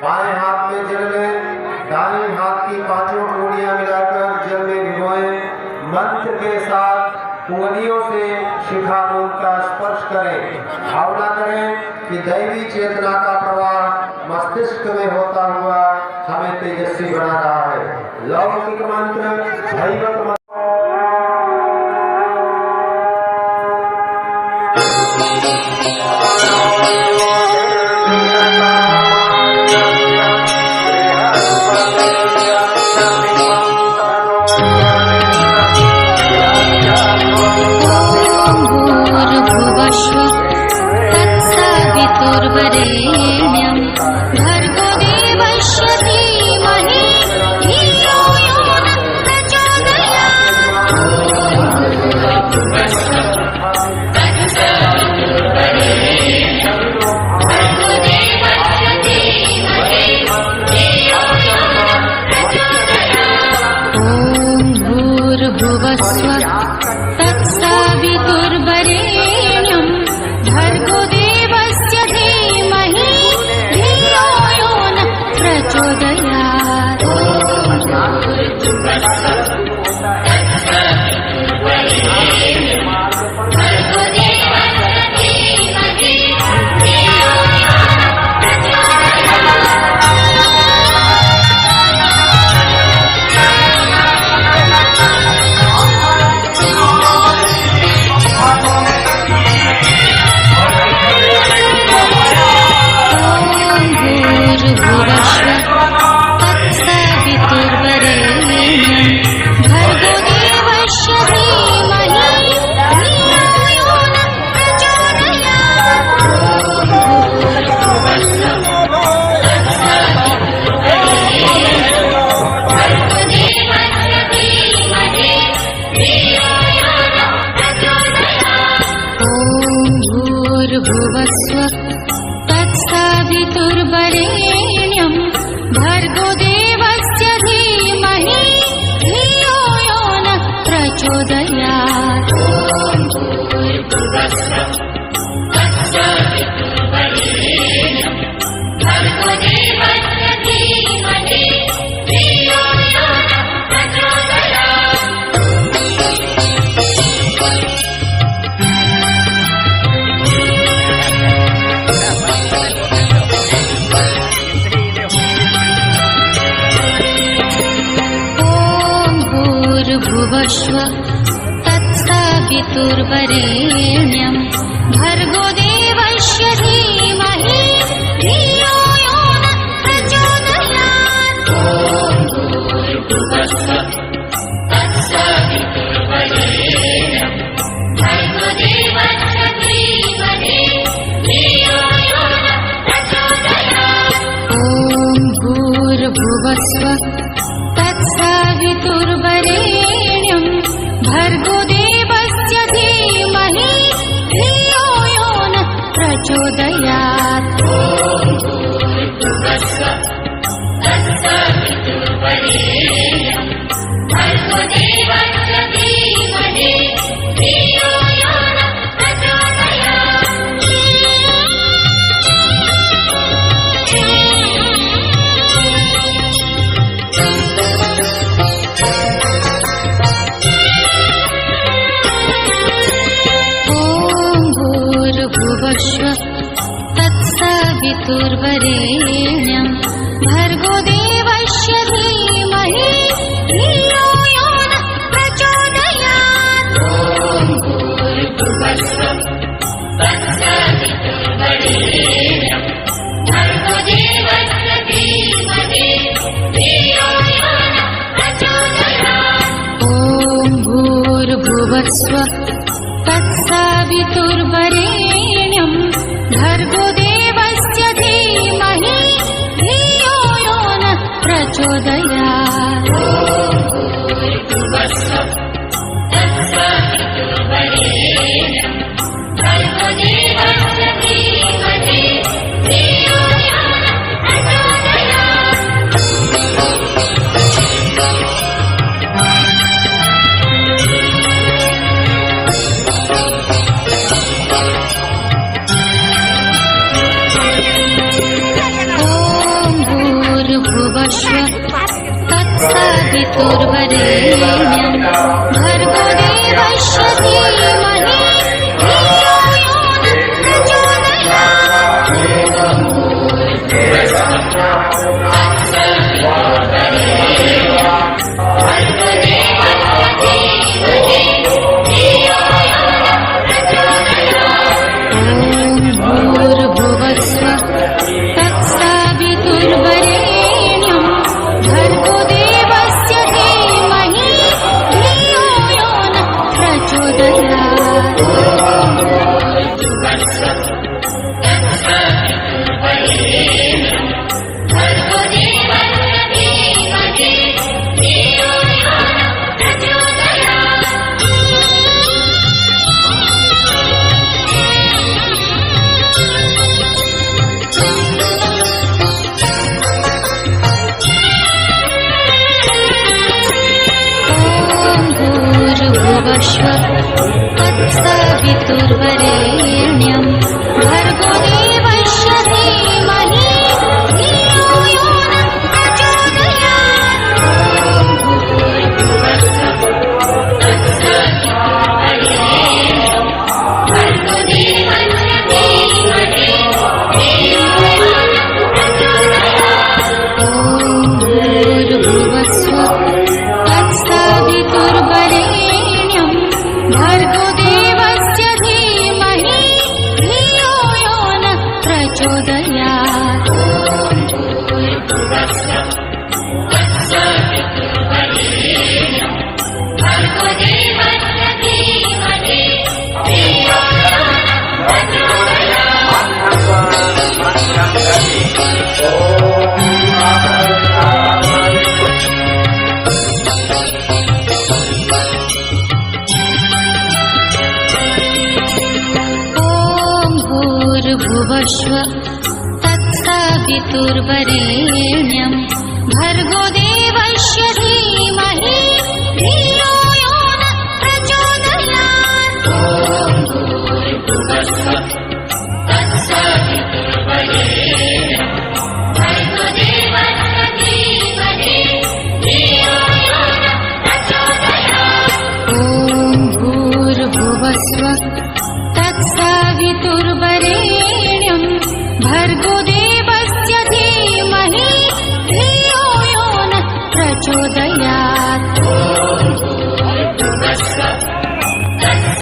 बाएं हाथ में जल लें, दाएं हाथ की पांचों उंगलियां मिलाकर जल में भिगोएं। मंत्र के साथ उंगलियों से शिखामूल का स्पर्श करें। भावना करें कि दैवी चेतना का प्रवाह मस्तिष्क में होता हुआ हमें तेजस्वी बना रहा है। लौकिक मंत्र, दैवत मंत्र। तत्सवितुर्वरेण्यं भर्गो देवस्य धीमहि धियो यो न प्रचोदयात्। ॐ भूर्भुवस्वः तत्सवितुर्वरेण्यं भर्गो देवस्य धीमहि धियो यो न प्रचोदयात्। भूर्भुवस्वः तत्सवितुर्वरेण्यं भर्गो देवस्य धीमहि धियो यो न प्रचोदयात्। भूर्भुवस्वः तत्सवितुर्वरेण्यं भर्गो देवस्य धीमहि धियो यो न प्रचोदयात्। ॐ भूर्भुवस्वः तत्सवितुर्वरेण्यं भर्गो देवस्य धीमहि धियो यो तत्सवितुर्वरेण्यं भर्गो देवस्य धीमहि धियो यो नः प्रचोदयात्। ॐ भूर्भुवस्सुः तत्सवितुर्वरेण्यं भर्गो देवस्य धीमहि धियो यो नः प्रचोदयात्। ॐ भूर्भुवस्सुः तत्सवितुर्वरेण्यं भर्गो देवस्य धीमहि धियो यो नः प्रचोदयात्। ॐ भूर्भुवस्सुः तत्सवितुर्वरेण्यं भर्गो देवस्य धीमहि धियो यो नः प्रचोदयात्। भूर्भुवस्सुः तत्सवितुर्वरेण्यं भर्गो देवस्य धीमहि धियो यो नः प्रचोदयात्। भूर्भुवस्सुः तत्सवितुर्वरेण्यं भर्गो देवस्य धीमहि धियो यो नः प्रचोदयात्। भर्गो देवस्य धीमहि धियो यो नः प्रचोदयात्। भूर्भुवस्सुः तत्सवितुर्वरेण्यं भर्गो देवस्य धीमहि धियो यो नः प्रचोदयात्। भूर्भुवस्सुः तत्सवितुर्वरेण्यं भर्गो देवस्य धीमहि धियो यो नः प्रचोदयात्। भूर्भुवस्सुः तत्सवितुर्वरेण्यं भर्गो देवस्य धीमहि धियो यो नः प्रचोदयात्। भूर्भुवस्सुः तत्सवितुर्वरेण्यं भर्गो देवस्य धीमहि धियो यो नः भूर्भुवस्सुः तत्सवितुर्वरेण्यं भर्गो देवस्य धीमहि धियो यो नः प्रचोदयात्। भूर्भुवस्सुः तत्सवितुर्वरेण्यं भर्गो देवस्य धीमहि धियो यो नः प्रचोदयात्। ॐ भूर्भुवस्सुः